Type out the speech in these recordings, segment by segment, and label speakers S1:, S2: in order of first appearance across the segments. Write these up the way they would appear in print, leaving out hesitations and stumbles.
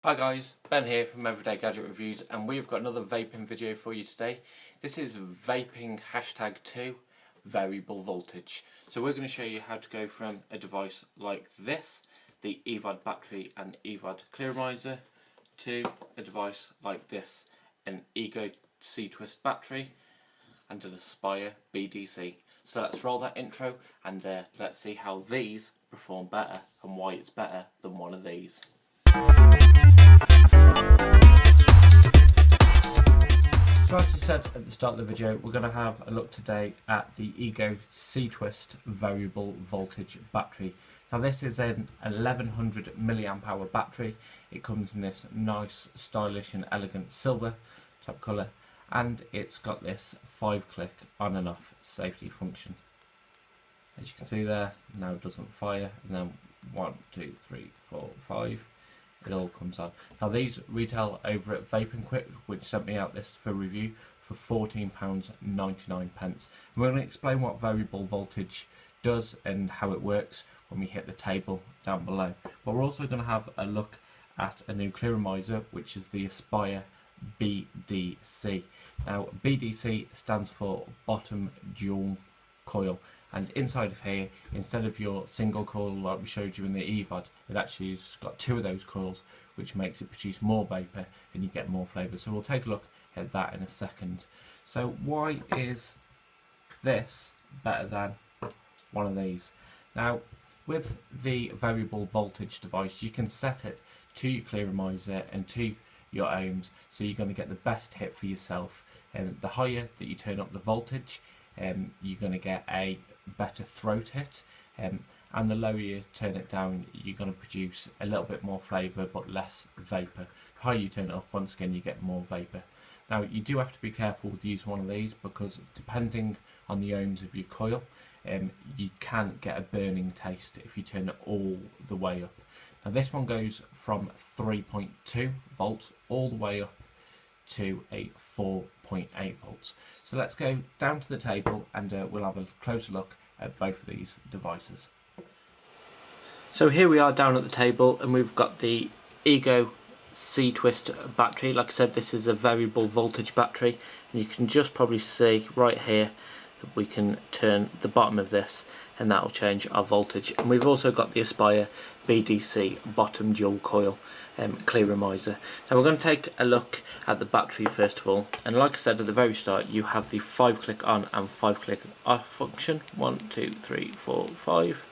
S1: Hi guys, Ben here from Everyday Gadget Reviews, and we've got another vaping video for you today. This is vaping #2 variable voltage. So we're going to show you how to go from a device like this, the EVOD battery and EVOD Clearomiser, to a device like this, an Ego C-Twist battery and an Aspire BDC. So let's roll that intro and let's see how these perform better and why it's better than one of these. So as we said at the start of the video, we're going to have a look today at the Ego C-Twist variable voltage battery. Now this is an 1100 milliamp hour battery. It comes in this nice, stylish and elegant silver type colour, and it's got this 5-click on and off safety function. As you can see there, now it doesn't fire, and then 1, 2, 3, 4, 5. It all comes on. Now these retail over at Vape N Quit, which sent me out this for review for £14.99. And we're going to explain what variable voltage does and how it works when we hit the table down below. But we're also going to have a look at a new Clearomiser, which is the Aspire BDC. Now BDC stands for bottom dual coil, and inside of here, instead of your single coil like we showed you in the EVOD, it actually has got 2 of those coils, which makes it produce more vapour and you get more flavour. So we'll take a look at that in a second. So why is this better than one of these? Now with the variable voltage device, you can set it to your Clearomiser and to your ohms, so you're going to get the best hit for yourself. And the higher that you turn up the voltage, you're going to get a better throat hit, and the lower you turn it down, you're going to produce a little bit more flavour but less vapour. The higher you turn it up, once again you get more vapour. Now you do have to be careful with using one of these, because depending on the ohms of your coil, you can get a burning taste if you turn it all the way up. Now this one goes from 3.2 volts all the way up to a 4.8 volts. So let's go down to the table and we'll have a closer look at both of these devices. So here we are down at the table, and we've got the Ego C-Twist battery. Like I said, this is a variable voltage battery, and you can just probably see right here that we can turn the bottom of this and that will change our voltage. And we've also got the Aspire BDC bottom dual coil Clearomiser. Now we're going to take a look at the battery first of all, and like I said at the very start, you have the 5-click on and 5-click off function. 1, 2, 3, 4, 5.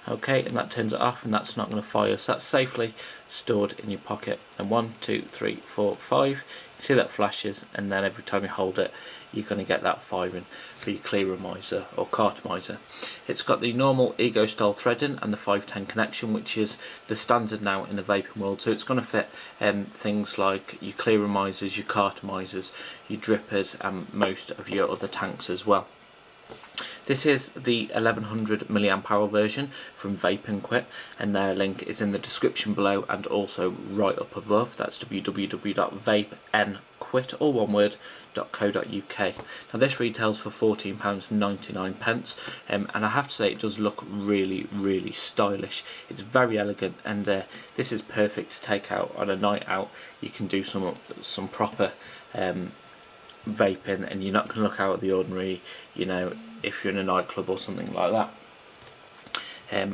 S1: Okay, and that turns it off, and that's not going to fire, so that's safely stored in your pocket. And 1, 2, 3, 4, 5. You see that flashes, and then every time you hold it, you're going to get that firing for your Clearomiser or Cartomiser. It's got the normal Ego style threading and the 510 connection, which is the standard now in the vaping world. So it's going to fit things like your Clearomisers, your Cartomisers, your drippers, and most of your other tanks as well. This is the 1100 milliamp hour version from Vape N Quit, and their link is in the description below and also right up above. That's www.vapenquit, all one word, .co.uk. Now this retails for £14.99, and I have to say it does look really stylish. It's very elegant, and this is perfect to take out on a night out. You can do some proper vaping, and you're not going to look out of the ordinary, you know, if you're in a nightclub or something like that,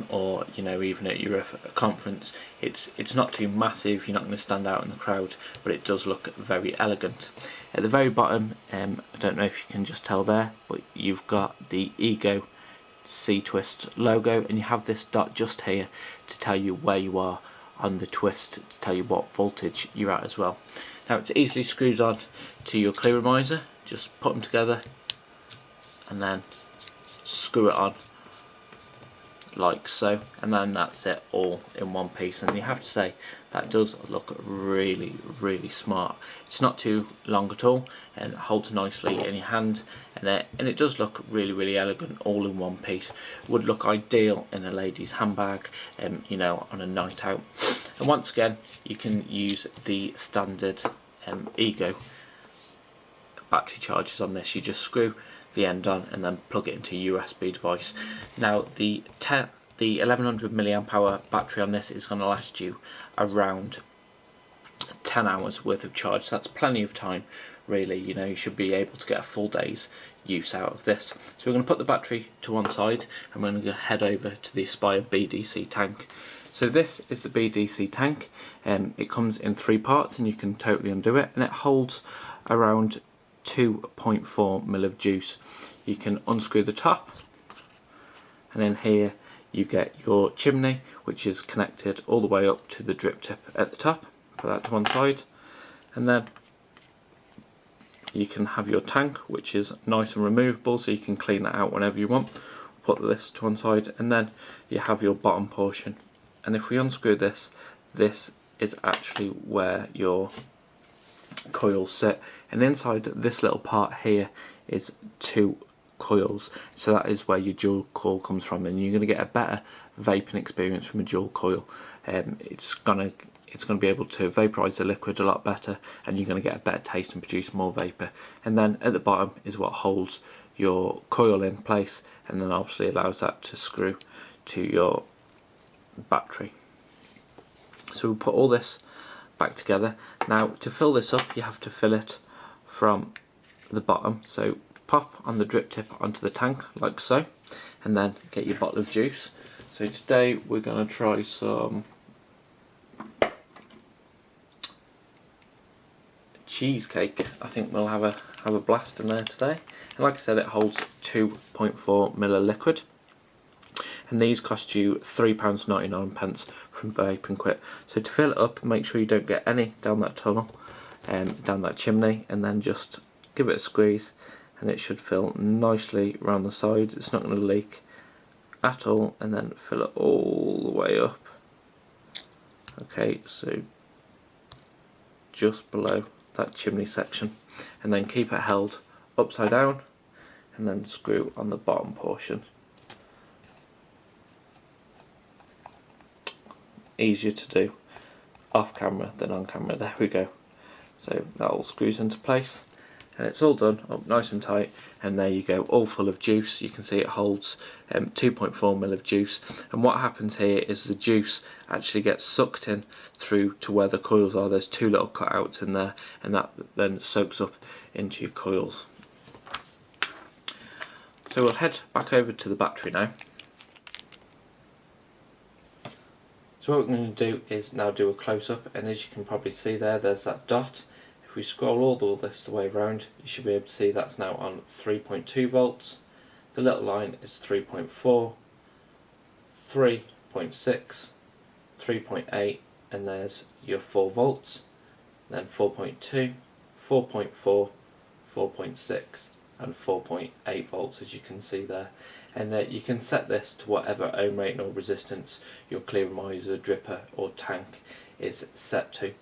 S1: or you know, even at your conference. It's not too massive, you're not going to stand out in the crowd, but it does look very elegant. At the very bottom, I don't know if you can just tell there, but you've got the Ego C-Twist logo, and you have this dot just here to tell you where you are on the twist, to tell you what voltage you're at as well. Now it's easily screwed on to your Clearomiser. Just put them together and then screw it on like so, and then that's it, all in one piece. And you have to say that does look really smart. It's not too long at all, and it holds nicely in your hand, and it does look really elegant, all in one piece. Would look ideal in a lady's handbag, you know, on a night out. And once again, you can use the standard Ego battery chargers on this. You just screw the end on and then plug it into a USB device. Now the 1100 milliamp hour battery on this is going to last you around 10 hours worth of charge. So that's plenty of time, really. You know, you should be able to get a full day's use out of this. So we're going to put the battery to one side, and we're going to head over to the Aspire BDC tank. So this is the BDC tank, and it comes in 3 parts, and you can totally undo it, and it holds around 2.4 ml of juice. You can unscrew the top, and in here you get your chimney, which is connected all the way up to the drip tip at the top. Put that to one side, and then you can have your tank, which is nice and removable, so you can clean that out whenever you want. Put this to one side, and then you have your bottom portion. And if we unscrew this, this is actually where your coils sit, and inside this little part here is 2 coils, so that is where your dual coil comes from, and you're going to get a better vaping experience from a dual coil. It's going to be able to vaporize the liquid a lot better, and you're going to get a better taste and produce more vapor. And then at the bottom is what holds your coil in place, and then obviously allows that to screw to your battery. So we'll put all this back together. Now, to fill this up, you have to fill it from the bottom. So pop on the drip tip onto the tank like so, and then get your bottle of juice. So today we're going to try some cheesecake. I think we'll have a blast in there today. And like I said, it holds 2.4 ml of liquid, and these cost you £3.99 from Vape N Quit. So to fill it up, make sure you don't get any down that tunnel, down that chimney, and then just give it a squeeze, and it should fill nicely around the sides. It's not going to leak at all, and then fill it all the way up. Okay, so just below that chimney section, and then keep it held upside down, and then screw on the bottom portion. Easier to do off camera than on camera. There we go. So that all screws into place, and it's all done up nice and tight, and there you go, all full of juice. You can see it holds 2.4 ml of juice, and what happens here is the juice actually gets sucked in through to where the coils are. There's 2 little cutouts in there, and that then soaks up into your coils. So we'll head back over to the battery now. So what we're going to do is now do a close-up, and as you can probably see there's that dot. If we scroll all this the way around, you should be able to see that's now on 3.2 volts. The little line is 3.4, 3.6, 3.8, and there's your 4 volts. Then 4.2, 4.4, 4.6, and 4.8 volts, as you can see there. And you can set this to whatever ohm rating or resistance your Clearomiser, dripper or tank is set to,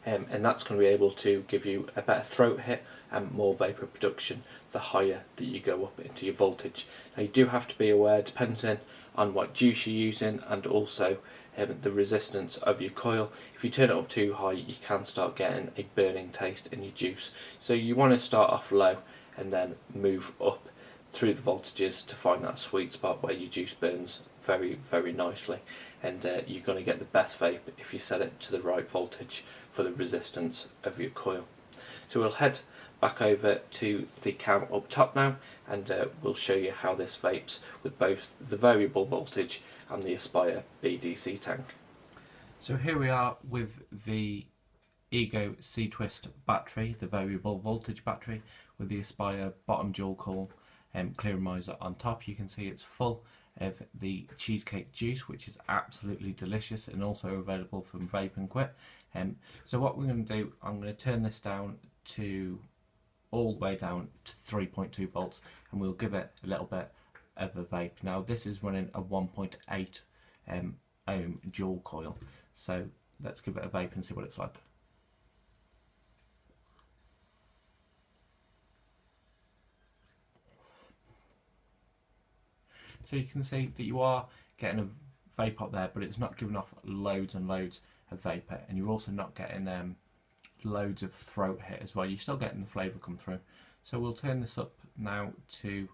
S1: and that's going to be able to give you a better throat hit and more vapor production the higher that you go up into your voltage. Now you do have to be aware, depending on what juice you're using and also the resistance of your coil. If you turn it up too high, you can start getting a burning taste in your juice. So you want to start off low and then move up through the voltages to find that sweet spot where your juice burns very, very nicely, and you're going to get the best vape if you set it to the right voltage for the resistance of your coil. So we'll head back over to the cam up top now, and we'll show you how this vapes with both the variable voltage and the Aspire BDC tank. So here we are with the Ego C-Twist battery, the variable voltage battery, with the Aspire bottom dual coil Clearomiser on top. You can see it's full of the cheesecake juice, which is absolutely delicious and also available from Vape N Quit. So what we're going to do, I'm going to turn this down to all the way down to 3.2 volts, and we'll give it a little bit of a vape. Now this is running a 1.8 ohm dual coil, so let's give it a vape and see what it's like. So you can see that you are getting a vape up there, but it's not giving off loads and loads of vapour, and you're also not getting loads of throat hit as well. You're still getting the flavour come through. So we'll turn this up now to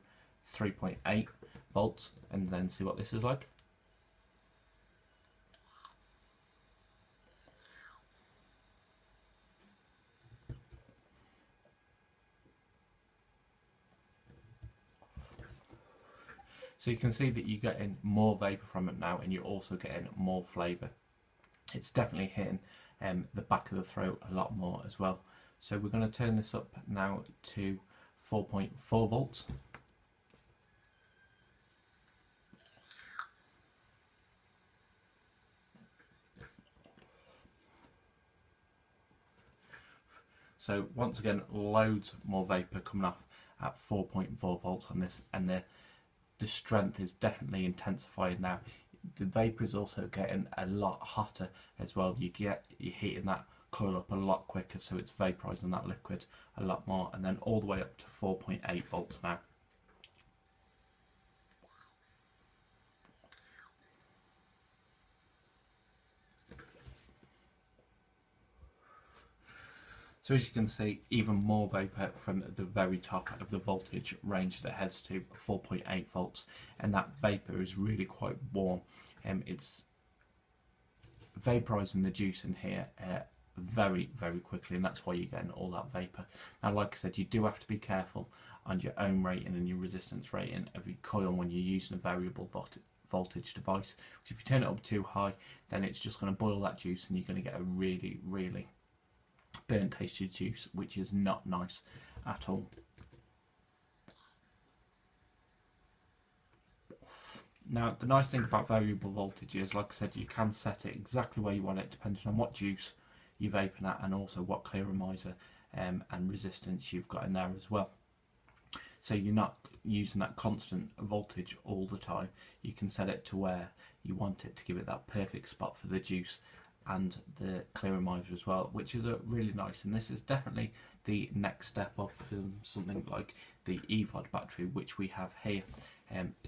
S1: 3.8 volts and then see what this is like. So you can see that you're getting more vapour from it now, and you're also getting more flavour. It's definitely hitting the back of the throat a lot more as well. So we're going to turn this up now to 4.4 volts. So once again, loads more vapour coming off at 4.4 volts on this, and the strength is definitely intensifying now. The vapour is also getting a lot hotter as well. You're heating that coil up a lot quicker, so it's vaporising that liquid a lot more, and then all the way up to 4.8 volts now. So as you can see, even more vapour from the very top of the voltage range that heads to 4.8 volts, and that vapour is really quite warm. It's vaporising the juice in here very quickly, and that's why you're getting all that vapour. Now, like I said, you do have to be careful on your ohm rating and your resistance rating of your coil when you're using a variable voltage device. Because if you turn it up too high, then it's just going to boil that juice, and you're going to get a really burnt tasted juice, which is not nice at all. Now, the nice thing about variable voltage is, like I said, you can set it exactly where you want it, depending on what juice you're vaping at, and also what Clearomiser and resistance you've got in there as well. So you're not using that constant voltage all the time. You can set it to where you want it to give it that perfect spot for the juice and the Clearomiser as well, which is really nice. And this is definitely the next step up from something like the EVOD battery, which we have here.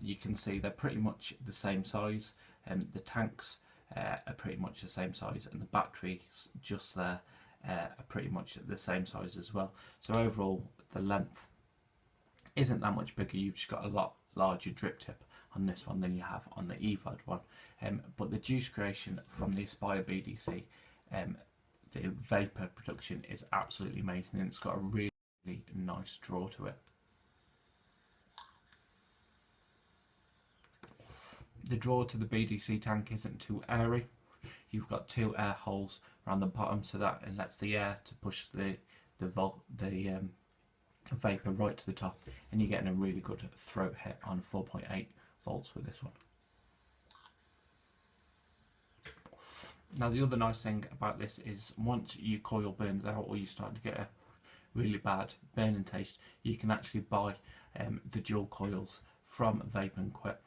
S1: You can see they're pretty much the same size, and the tanks are pretty much the same size, and the batteries just there are pretty much the same size as well. So overall, the length isn't that much bigger. You've just got a lot larger drip tip on this one than you have on the EVOD one. But the juice creation from the Aspire BDC, the vapour production is absolutely amazing, and it's got a really nice draw to it. The draw to the BDC tank isn't too airy. You've got two air holes around the bottom, so that it lets the air to push the vapour right to the top, and you're getting a really good throat hit on 4.8 volts with this one. Now, the other nice thing about this is once your coil burns out, or you start to get a really bad burning taste, you can actually buy the dual coils from Vape N Quit,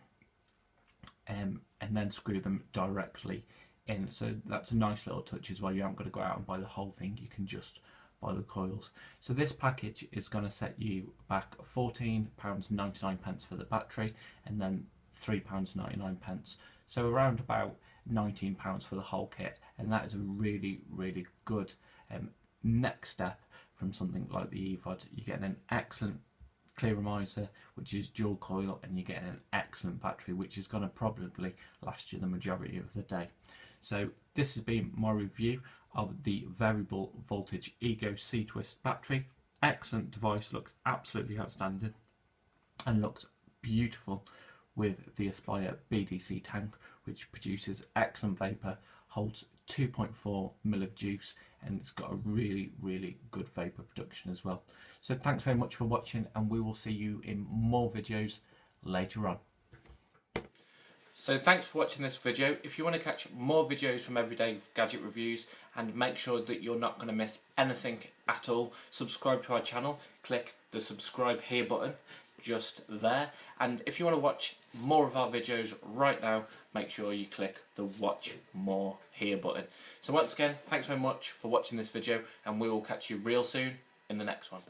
S1: and then screw them directly in. So that's a nice little touch as well. You haven't got to go out and buy the whole thing, you can just buy the coils. So this package is going to set you back £14.99 for the battery, and then £3.99, so around about £19 for the whole kit. And that is a really good next step from something like the EVOD. You're getting an excellent Clearomiser, which is dual coil, and you're getting an excellent battery, which is going to probably last you the majority of the day. So this has been my review of the Variable Voltage Ego C-Twist battery. Excellent device, looks absolutely outstanding, and looks beautiful with the Aspire BDC tank, which produces excellent vapour, holds 2.4 ml of juice, and it's got a really good vapour production as well. So thanks very much for watching, and we will see you in more videos later on. So thanks for watching this video. If you want to catch more videos from Everyday Gadget Reviews and make sure that you're not going to miss anything at all, subscribe to our channel. Click the subscribe here button just there. And if you want to watch more of our videos right now, make sure you click the watch more here button. So once again, thanks very much for watching this video, and we will catch you real soon in the next one.